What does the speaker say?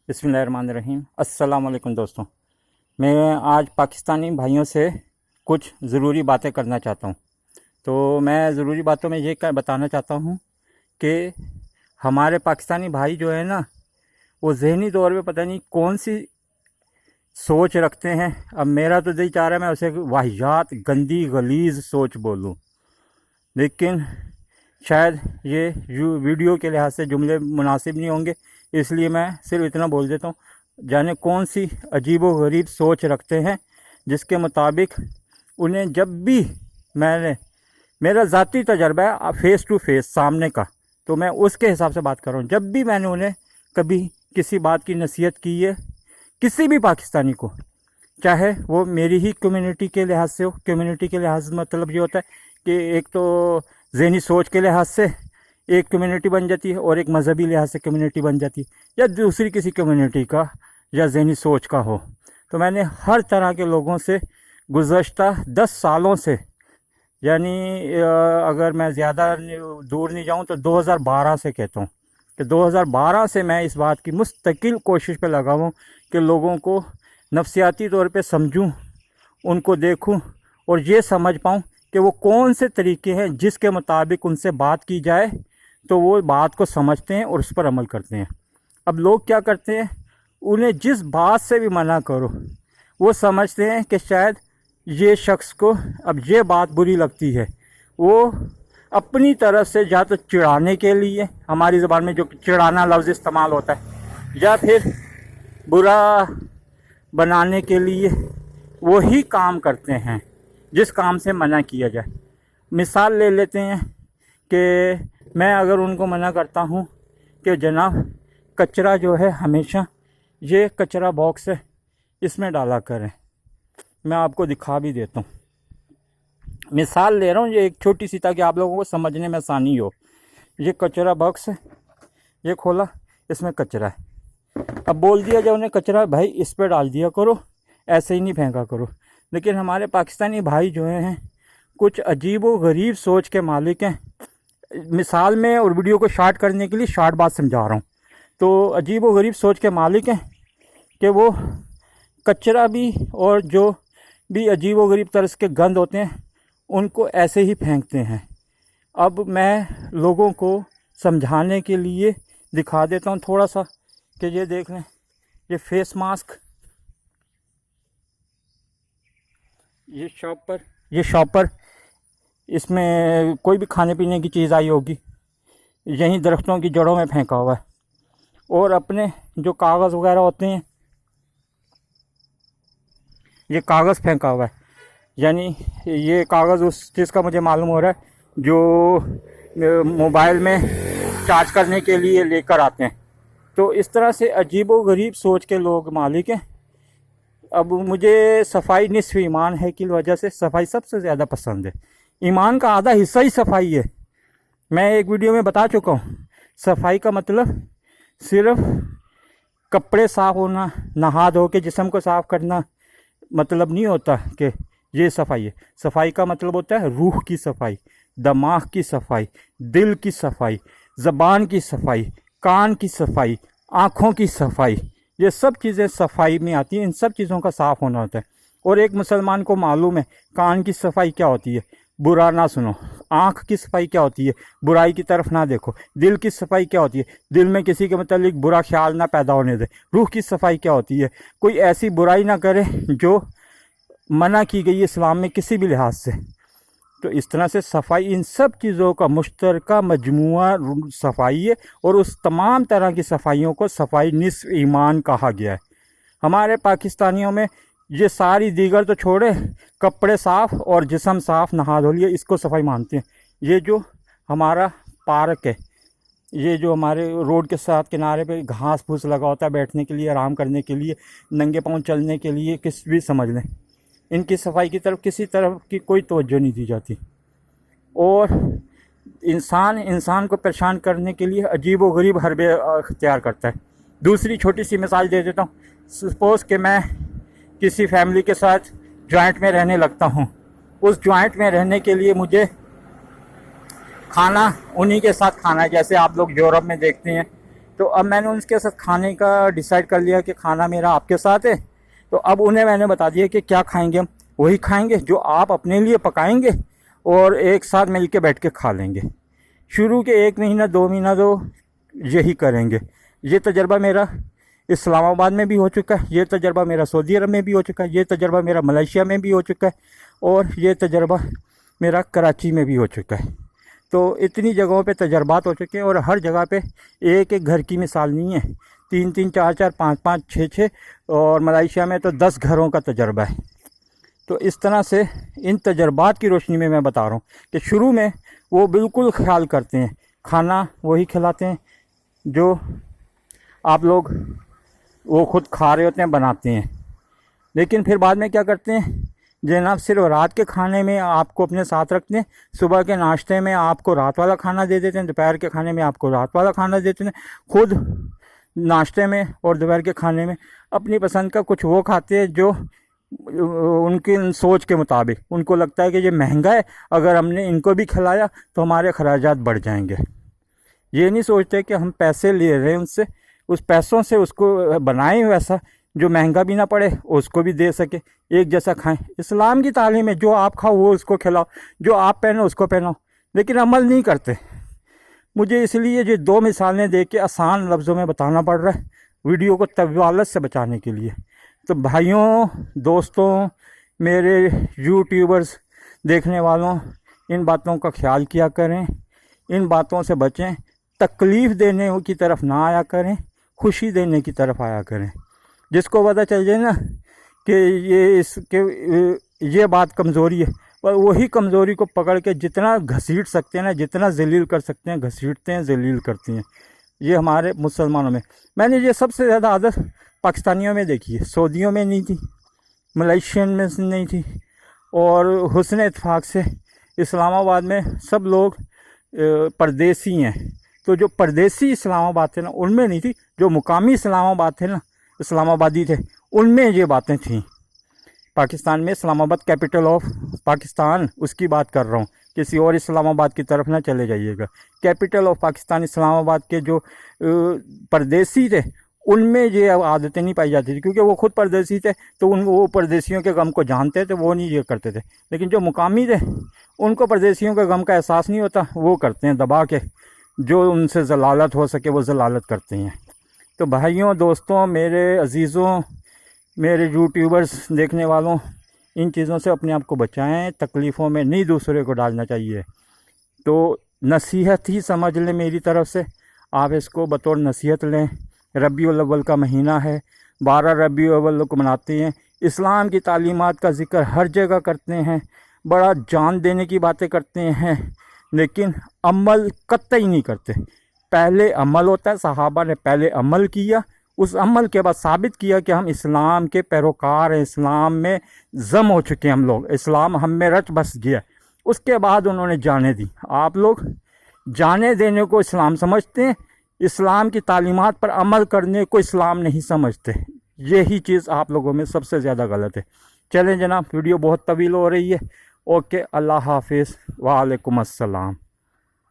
بسم اللہ الرحمن الرحیم۔ السلام علیکم دوستوں، میں آج پاکستانی بھائیوں سے کچھ ضروری باتیں کرنا چاہتا ہوں۔ تو میں ضروری باتوں میں یہ بتانا چاہتا ہوں کہ ہمارے پاکستانی بھائی جو ہے نا، وہ ذہنی طور پہ پتہ نہیں کون سی سوچ رکھتے ہیں۔ اب میرا تو دل چاہ رہا ہے میں اسے واہیات گندی غلیظ سوچ بولوں، لیکن شاید یہ ویڈیو کے لحاظ سے جملے مناسب نہیں ہوں گے، اس لیے میں صرف اتنا بول دیتا ہوں۔ جانے کون سی عجیب و غریب سوچ رکھتے ہیں جس کے مطابق انہیں جب بھی میرا ذاتی تجربہ ہے فیس ٹو فیس سامنے کا، تو میں اس کے حساب سے بات کر رہا ہوں۔ جب بھی میں نے انہیں کبھی کسی بات کی نصیحت کی ہے، کسی بھی پاکستانی کو، چاہے وہ میری ہی کمیونٹی کے لحاظ سے ہو، کمیونٹی کے لحاظ سے مطلب یہ ہوتا ہے کہ ایک تو ذہنی سوچ کے لحاظ سے ایک کمیونٹی بن جاتی ہے اور ایک مذہبی لحاظ سے کمیونٹی بن جاتی ہے، یا دوسری کسی کمیونٹی کا یا ذہنی سوچ کا ہو۔ تو میں نے ہر طرح کے لوگوں سے گزشتہ 10 سالوں سے، یعنی اگر میں زیادہ دور نہیں جاؤں تو 2012 سے کہتا ہوں کہ 2012 سے میں اس بات کی مستقل کوشش پہ لگا ہوں کہ لوگوں کو نفسیاتی طور پہ سمجھوں، ان کو دیکھوں اور یہ سمجھ پاؤں کہ وہ کون سے طریقے ہیں جس کے مطابق ان سے بات کی جائے تو وہ بات کو سمجھتے ہیں اور اس پر عمل کرتے ہیں۔ اب لوگ کیا کرتے ہیں، انہیں جس بات سے بھی منع کرو وہ سمجھتے ہیں کہ شاید یہ شخص کو اب یہ بات بری لگتی ہے، وہ اپنی طرف سے یا تو چڑھانے کے لیے، ہماری زبان میں جو چڑھانا لفظ استعمال ہوتا ہے، یا پھر برا بنانے کے لیے وہی کام کرتے ہیں جس کام سے منع کیا جائے۔ مثال لے لیتے ہیں کہ میں اگر ان کو منع کرتا ہوں کہ جناب کچرا جو ہے ہمیشہ یہ کچرا باکس ہے اس میں ڈالا کریں، میں آپ کو دکھا بھی دیتا ہوں، مثال لے رہا ہوں یہ ایک چھوٹی سی تاکہ آپ لوگوں کو سمجھنے میں آسانی ہو۔ یہ کچرا باکس ہے، یہ کھولا، اس میں کچرا ہے۔ اب بول دیا جائے انہیں کچرا بھائی اس پہ ڈال دیا کرو، ایسے ہی نہیں پھینکا کرو، لیکن ہمارے پاکستانی بھائی جو ہیں کچھ عجیب و غریب سوچ کے مالک ہیں۔ مثال میں اور ویڈیو کو شارٹ کرنے کے لیے شارٹ بات سمجھا رہا ہوں، تو عجیب و غریب سوچ کے مالک ہیں کہ وہ کچرا بھی اور جو بھی عجیب و غریب طرز کے گند ہوتے ہیں ان کو ایسے ہی پھینکتے ہیں۔ اب میں لوگوں کو سمجھانے کے لیے دکھا دیتا ہوں تھوڑا سا کہ یہ دیکھ لیں، یہ فیس ماسک، یہ شاپر اس میں کوئی بھی کھانے پینے کی چیز آئی ہوگی، یہیں درختوں کی جڑوں میں پھینکا ہوا ہے، اور اپنے جو کاغذ وغیرہ ہوتے ہیں یہ کاغذ پھینکا ہوا ہے، یعنی یہ کاغذ اس چیز کا مجھے معلوم ہو رہا ہے جو موبائل میں چارج کرنے کے لیے لے کر آتے ہیں۔ تو اس طرح سے عجیب و غریب سوچ کے لوگ مالک ہیں۔ اب مجھے صفائی نصف ایمان ہے کی وجہ سے صفائی سب سے زیادہ پسند ہے۔ ایمان کا آدھا حصہ ہی صفائی ہے۔ میں ایک ویڈیو میں بتا چکا ہوں، صفائی کا مطلب صرف کپڑے صاف ہونا، نہا دھو کے جسم کو صاف کرنا مطلب نہیں ہوتا کہ یہ صفائی ہے۔ صفائی کا مطلب ہوتا ہے روح کی صفائی، دماغ کی صفائی، دل کی صفائی، زبان کی صفائی، کان کی صفائی، آنکھوں کی صفائی، یہ سب چیزیں صفائی میں آتی ہیں۔ ان سب چیزوں کا صاف ہونا ہوتا ہے۔ اور ایک مسلمان کو معلوم ہے کان کی صفائی کیا ہوتی ہے، برا نہ سنو۔ آنکھ کی صفائی کیا ہوتی ہے، برائی کی طرف نہ دیکھو۔ دل کی صفائی کیا ہوتی ہے، دل میں کسی کے متعلق برا خیال نہ پیدا ہونے دے۔ روح کی صفائی کیا ہوتی ہے، کوئی ایسی برائی نہ کرے جو منع کی گئی اسلام میں کسی بھی لحاظ سے۔ تو اس طرح سے صفائی ان سب چیزوں کا مشترکہ مجموعہ صفائی ہے، اور اس تمام طرح کی صفائیوں کو صفائی نصف ایمان کہا گیا ہے۔ ہمارے پاکستانیوں میں یہ ساری دیگر تو چھوڑے، کپڑے صاف اور جسم صاف، نہا دھو لیا، اس کو صفائی مانتے ہیں۔ یہ جو ہمارا پارک ہے، یہ جو ہمارے روڈ کے ساتھ کنارے پہ گھاس پھوس لگا ہوتا ہے بیٹھنے کے لیے، آرام کرنے کے لیے، ننگے پاؤں چلنے کے لیے، کس بھی سمجھ لیں، ان کی صفائی کی طرف کسی طرح کی کوئی توجہ نہیں دی جاتی، اور انسان کو پریشان کرنے کے لیے عجیب و غریب حربے اختیار کرتا ہے۔ دوسری چھوٹی سی مثال دے دیتا ہوں۔ سپوز کہ میں کسی فیملی کے ساتھ جوائنٹ میں رہنے لگتا ہوں، اس جوائنٹ میں رہنے کے لیے مجھے کھانا انہی کے ساتھ کھانا ہے، جیسے آپ لوگ یورپ میں دیکھتے ہیں تو اب میں نے ان کے ساتھ کھانے کا ڈیسائیڈ کر لیا کہ کھانا میرا آپ کے ساتھ ہے، تو اب انہیں میں نے بتا دیا کہ کیا کھائیں گے، ہم وہی کھائیں گے جو آپ اپنے لیے پکائیں گے اور ایک ساتھ مل کے بیٹھ کے کھا لیں گے۔ شروع کے 1 مہینہ 2 مہینہ تو یہی کریں گے۔ یہ تجربہ میرا اسلام آباد میں بھی ہو چکا ہے، یہ تجربہ میرا سعودی عرب میں بھی ہو چکا ہے، یہ تجربہ میرا ملیشیا میں بھی ہو چکا ہے، اور یہ تجربہ میرا کراچی میں بھی ہو چکا ہے۔ تو اتنی جگہوں پہ تجربات ہو چکے ہیں، اور ہر جگہ پہ ایک ایک گھر کی مثال نہیں ہے، 3 4 5 5 6 اور ملیشیا میں تو 10 گھروں کا تجربہ ہے۔ تو اس طرح سے ان تجربات کی روشنی میں بتا رہا ہوں کہ شروع میں وہ بالکل خیال کرتے ہیں، کھانا وہی کھلاتے ہیں جو آپ لوگ وہ خود کھا رہے ہوتے ہیں، بناتے ہیں، لیکن پھر بعد میں کیا کرتے ہیں، جناب صرف رات کے کھانے میں آپ کو اپنے ساتھ رکھتے ہیں، صبح کے ناشتے میں آپ کو رات والا کھانا دے دیتے ہیں، دوپہر کے کھانے میں آپ کو رات والا کھانا دیتے ہیں، خود ناشتے میں اور دوپہر کے کھانے میں اپنی پسند کا کچھ وہ کھاتے ہیں جو ان کی سوچ کے مطابق ان کو لگتا ہے کہ یہ مہنگا ہے، اگر ہم نے ان کو بھی کھلایا تو ہمارے اخراجات بڑھ جائیں گے۔ یہ نہیں سوچتے کہ ہم پیسے لے رہے ہیں ان سے، اس پیسوں سے اس کو بنائیں ویسا جو مہنگا بھی نہ پڑے، اس کو بھی دے سکے، ایک جیسا کھائیں۔ اسلام کی تعلیم ہے جو آپ کھاؤ وہ اس کو کھلاؤ، جو آپ پہنو اس کو پہناؤ، لیکن عمل نہیں کرتے۔ مجھے اس لیے یہ 2 مثالیں دے کے آسان لفظوں میں بتانا پڑ رہا ہے، ویڈیو کو طوالت سے بچانے کے لیے۔ تو بھائیوں، دوستوں، میرے یوٹیوبرز دیکھنے والوں، ان باتوں کا خیال کیا کریں، ان باتوں سے بچیں، تکلیف دینے کی طرف نہ آیا کریں، خوشی دینے کی طرف آیا کریں۔ جس کو پتہ چل جائے نا کہ یہ بات کمزوری ہے، اور وہی کمزوری کو پکڑ کے جتنا گھسیٹ سکتے ہیں نا، جتنا ذلیل کر سکتے ہیں گھسیٹتے ہیں، ذلیل کرتے ہیں۔ یہ ہمارے مسلمانوں میں نے یہ سب سے زیادہ عادت پاکستانیوں میں دیکھی ہے، سعودیوں میں نہیں تھی، ملیشین میں نہیں تھی، اور حسن اتفاق سے اسلام آباد میں سب لوگ پردیسی ہیں، تو جو پردیسی اسلام آباد تھے نا ان میں نہیں تھی، جو مقامی اسلام آباد تھے نا، اسلام آبادی تھے، ان میں یہ باتیں تھیں۔ پاکستان میں اسلام آباد کیپٹل آف پاکستان، اس کی بات کر رہا ہوں، کسی اور اسلام آباد کی طرف نہ چلے جائیے گا۔ کیپٹل آف پاکستان اسلام آباد کے جو پردیسی تھے ان میں یہ عادتیں نہیں پائی جاتی تھی، کیونکہ وہ خود پردیسی تھے، تو وہ پردیسیوں کے غم کو جانتے تھے، وہ نہیں یہ کرتے تھے۔ لیکن جو مقامی تھے ان کو پردیسیوں کے غم کا احساس نہیں ہوتا، وہ کرتے ہیں دبا کے، جو ان سے ضلالت ہو سکے وہ ضلالت کرتے ہیں۔ تو بھائیوں، دوستوں، میرے عزیزوں، میرے یوٹیوبرز دیکھنے والوں، ان چیزوں سے اپنے آپ کو بچائیں، تکلیفوں میں نہیں دوسرے کو ڈالنا چاہیے۔ تو نصیحت ہی سمجھ لیں میری طرف سے، آپ اس کو بطور نصیحت لیں۔ ربیع الاول کا مہینہ ہے، 12 ربیع الاول کو مناتے ہیں، اسلام کی تعلیمات کا ذکر ہر جگہ کرتے ہیں، بڑا جان دینے کی باتیں کرتے ہیں، لیکن عمل قطعی نہیں کرتے۔ پہلے عمل ہوتا ہے، صحابہ نے پہلے عمل کیا، اس عمل کے بعد ثابت کیا کہ ہم اسلام کے پیروکار ہیں، اسلام میں ضم ہو چکے ہیں، ہم لوگ اسلام ہم میں رچ بس گیا۔ اس کے بعد انہوں نے جانیں دی۔ آپ لوگ جانے دینے کو اسلام سمجھتے ہیں، اسلام کی تعلیمات پر عمل کرنے کو اسلام نہیں سمجھتے۔ یہی چیز آپ لوگوں میں سب سے زیادہ غلط ہے۔ چلیں جناب، ویڈیو بہت طویل ہو رہی ہے۔ اوکے، اللہ حافظ، وعلیکم السلام۔